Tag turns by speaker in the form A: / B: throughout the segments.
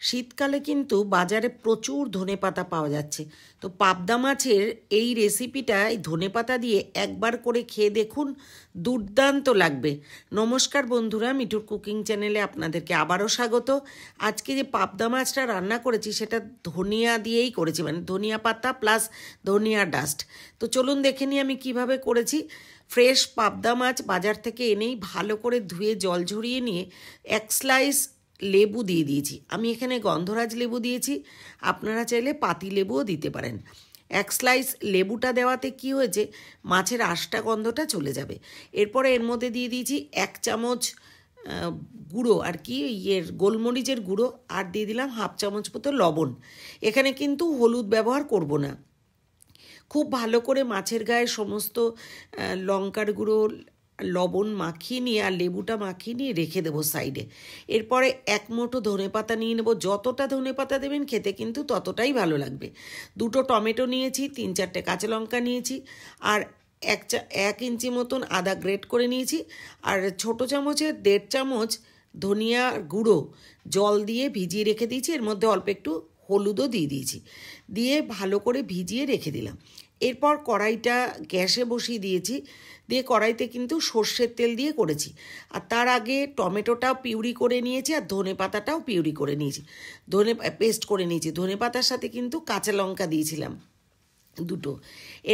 A: শীতকালে কিন্তু বাজারে প্রচুর ধনেপাতা পাওয়া যাচ্ছে। তো পাবদা মাছের এই রেসিপিটা এই ধনেপাতা দিয়ে একবার করে খেয়ে দেখুন, দুর্দান্ত লাগবে। নমস্কার বন্ধুরা, মিঠুর কুকিং চ্যানেলে আপনাদেরকে আবারও স্বাগত। আজকে যে পাবদা মাছটা রান্না করেছি সেটা ধনিয়া দিয়েই করেছি, মানে ধনিয়া পাতা প্লাস ধনিয়া ডাস্ট। তো চলুন দেখে নিই আমি কিভাবে করেছি। ফ্রেশ পাবদা মাছ বাজার থেকে এনেই ভালো করে ধুয়ে জল ঝরিয়ে নিয়ে এক স্লাইস লেবু দিয়ে দিয়েছি। আমি এখানে গন্ধরাজ লেবু দিয়েছি, আপনারা চাইলে পাতি লেবুও দিতে পারেন। এক স্লাইস লেবুটা দেওয়াতে কি হয়েছে, মাছের আঁশটা গন্ধটা চলে যাবে। এরপরে এর মধ্যে দিয়ে দিয়েছি 1 চামচ গুঁড়ো আর কি গোলমরিচের গুঁড়ো, আর দিয়ে দিলাম 1/2 চামচ মতো লবণ। এখানে কিন্তু হলুদ ব্যবহার করব না। খুব ভালো করে মাছের গায়ে সমস্ত লঙ্কার গুঁড়ো লবণ মাখিয়ে নিয়ে আর লেবুটা মাখিয়ে নিয়ে রেখে দেবো সাইডে। এরপরে 1 মুঠো ধনেপাতা নিয়ে নেবো। যতটা ধনেপাতা দেবেন খেতে কিন্তু ততটাই ভালো লাগবে। 2টো টমেটো নিয়েছি, 3-4টে কাঁচা লঙ্কা নিয়েছি, আর 1 ইঞ্চি মতন আদা গ্রেট করে নিয়েছি, আর ছোটো চামচের 1.5 চামচ ধনিয়া গুঁড়ো জল দিয়ে ভিজিয়ে রেখে দিয়েছি। এর মধ্যে অল্প একটু হলুদও দিয়ে দিয়েছি, দিয়ে ভালো করে ভিজিয়ে রেখে দিলাম। এরপর কড়াইটা গ্যাসে বসিয়ে দিয়েছি, দিয়ে কড়াইতে কিন্তু সর্ষের তেল দিয়ে করেছি। আর তার আগে টমেটোটাও পিউরি করে নিয়েছি, আর ধনেপাতাটাও পিউরি করে নিয়েছি, পেস্ট করে নিয়েছি। ধনেপাতার সাথে কিন্তু কাঁচা লঙ্কা দিয়েছিলাম 2টো।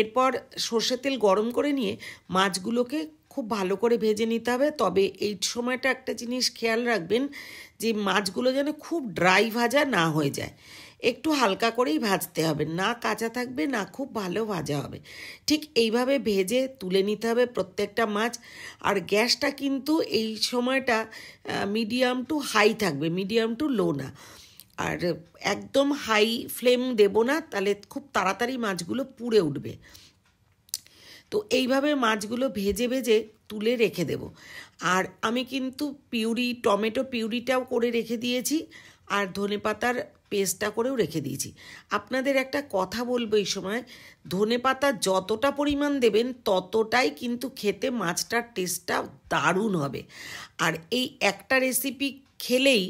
A: এরপর সর্ষের তেল গরম করে নিয়ে মাছগুলোকে খুব ভালো করে ভেজে নিতে হবে। তবে এই সময়টা একটা জিনিস খেয়াল রাখবেন, যে মাছগুলো যেন খুব ড্রাই ভাজা না হয়ে যায়, একটু হালকা করেই ভাজতে হবে, না কাঁচা থাকবে না খুব ভালো ভাজা হবে। ঠিক এইভাবে ভেজে তুলে নিতে হবে প্রত্যেকটা মাছ। আর গ্যাসটা কিন্তু এই সময়টা মিডিয়াম টু হাই থাকবে, মিডিয়াম টু লো না। আর একদম হাই ফ্লেম দেব না, তাহলে খুব তাড়াতাড়ি মাছগুলো পুড়ে উঠবে। তো এইভাবে মাছগুলো ভেজে ভেজে তুলে রেখে দেব। আর আমি কিন্তু টমেটো পিউরিটাও করে রেখে দিয়েছি, আর ধনেপাতার পেস্টটা করেও রেখে দিয়েছি। আপনাদের একটা কথা বলবো, এই সময় ধনেপাতা যতটা পরিমাণ দেবেন ততটাই কিন্তু খেতে মাছটার টেস্টটা দারুণ হবে। আর এই একটা রেসিপি খেলেই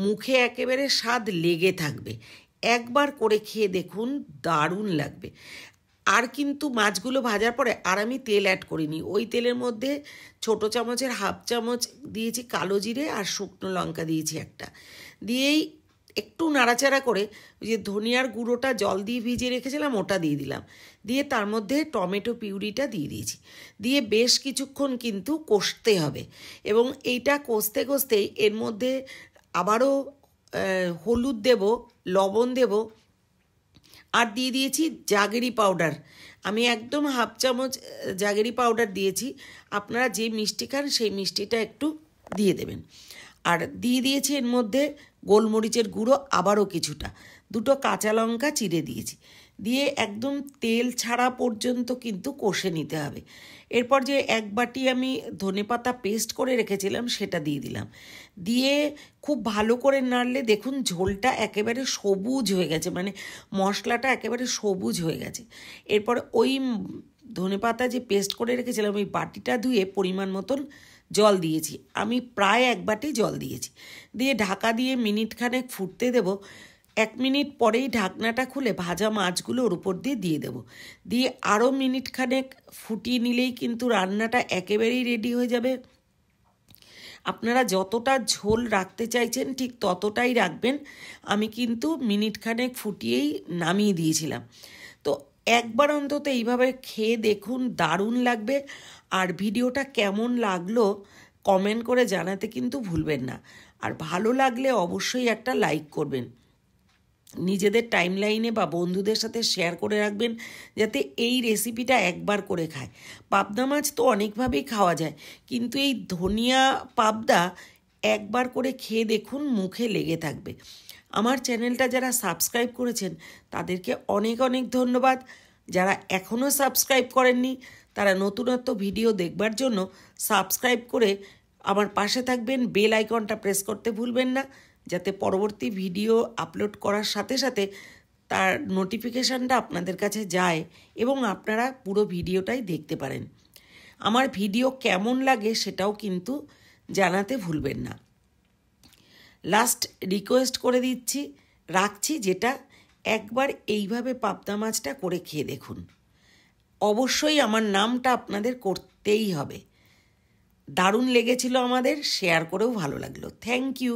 A: মুখে একেবারে স্বাদ লেগে থাকবে। একবার করে খেয়ে দেখুন, দারুণ লাগবে। আর কিন্তু মাছগুলো ভাজার পরে আর আমি তেল অ্যাড করিনি। ওই তেলের মধ্যে ছোটো চামচের 1/2 চামচ দিয়েছি কালো জিরে, আর শুকনো লঙ্কা দিয়েছি একটা, দিয়েই একটু নাড়াচাড়া করে ওই যে ধনিয়ার গুঁড়োটা জল দিয়ে ভিজিয়ে রেখেছিলাম ওটা দিয়ে দিলাম, দিয়ে তার মধ্যে টমেটো পিউরিটা দিয়ে দিয়েছি, দিয়ে বেশ কিছুক্ষণ কিন্তু কষতে হবে। এবং এইটা কষতে কষতেই এর মধ্যে আবারও হলুদ দেব, লবণ দেব, আর দিয়ে দিয়েছি জাগেরি পাউডার। আমি একদম 1/2 চামচ জাগেরি পাউডার দিয়েছি। আপনারা যে মিষ্টি খান সেই মিষ্টিটা একটু দিয়ে দেবেন। আর দিয়ে দিয়েছি এর মধ্যে গোলমরিচের গুঁড়ো আবারও কিছুটা, 2টো কাঁচা লঙ্কা চিড়ে দিয়েছি, দিয়ে একদম তেল ছাড়া পর্যন্ত কিন্তু কষে নিতে হবে। এরপর যে 1 বাটি আমি ধনেপাতা পেস্ট করে রেখেছিলাম সেটা দিয়ে দিলাম, দিয়ে খুব ভালো করে নাড়লে দেখুন ঝোলটা একেবারে সবুজ হয়ে গেছে, মানে মশলাটা একেবারে সবুজ হয়ে গেছে। এরপর ওই ধনেপাতা যে পেস্ট করে রেখেছিলাম ওই বাটিটা ধুয়ে পরিমাণ মতন জল দিয়েছি, আমি প্রায় 1 বাটি জল দিয়েছি, দিয়ে ঢাকা দিয়ে মিনিটখানেক ফুটতে দেব। 1 মিনিট পরেই ঢাকনাটা খুলে ভাজা মাছগুলো ওর উপর দিয়ে দেবো, দিয়ে আরও মিনিটখানেক ফুটিয়ে নিলেই কিন্তু রান্নাটা একেবারেই রেডি হয়ে যাবে। আপনারা যতটা ঝোল রাখতে চাইছেন ঠিক ততটাই রাখবেন। আমি কিন্তু মিনিটখানেক ফুটিয়েই নামিয়ে দিয়েছিলাম। তো একবার অন্তত এইভাবে খেয়ে দেখুন, দারুণ লাগবে। আর ভিডিওটা কেমন লাগলো কমেন্ট করে জানাতে কিন্তু ভুলবেন না। আর ভালো লাগলে অবশ্যই একটা লাইক করবেন, নিজেদের টাইমলাইনে বা বন্ধুদের সাথে শেয়ার করে রাখবেন, যাতে এই রেসিপিটা একবার করে খায়। পাবদা মাছ তো অনেকভাবেই খাওয়া যায়, কিন্তু এই ধনিয়া পাবদা একবার করে খেয়ে দেখুন, মুখে লেগে থাকবে। আমার চ্যানেলটা যারা সাবস্ক্রাইব করেছেন তাদেরকে অনেক অনেক ধন্যবাদ। যারা এখনও সাবস্ক্রাইব করেননি তারা নতুনত্ব ভিডিও দেখবার জন্য সাবস্ক্রাইব করে আমার পাশে থাকবেন, বেল আইকনটা প্রেস করতে ভুলবেন না, যাতে পরবর্তী ভিডিও আপলোড করার সাথে সাথে তার নোটিফিকেশানটা আপনাদের কাছে যায় এবং আপনারা পুরো ভিডিওটাই দেখতে পারেন। আমার ভিডিও কেমন লাগে সেটাও কিন্তু জানাতে ভুলবেন না। লাস্ট রিকোয়েস্ট করে দিচ্ছি, রাখছি, যেটা একবার এইভাবে পাবদা মাছটা করে খেয়ে দেখুন। অবশ্যই আমার নামটা আপনাদের করতেই হবে। দারুণ লেগেছিল আমাদের, শেয়ার করেও ভালো লাগলো। Thank you.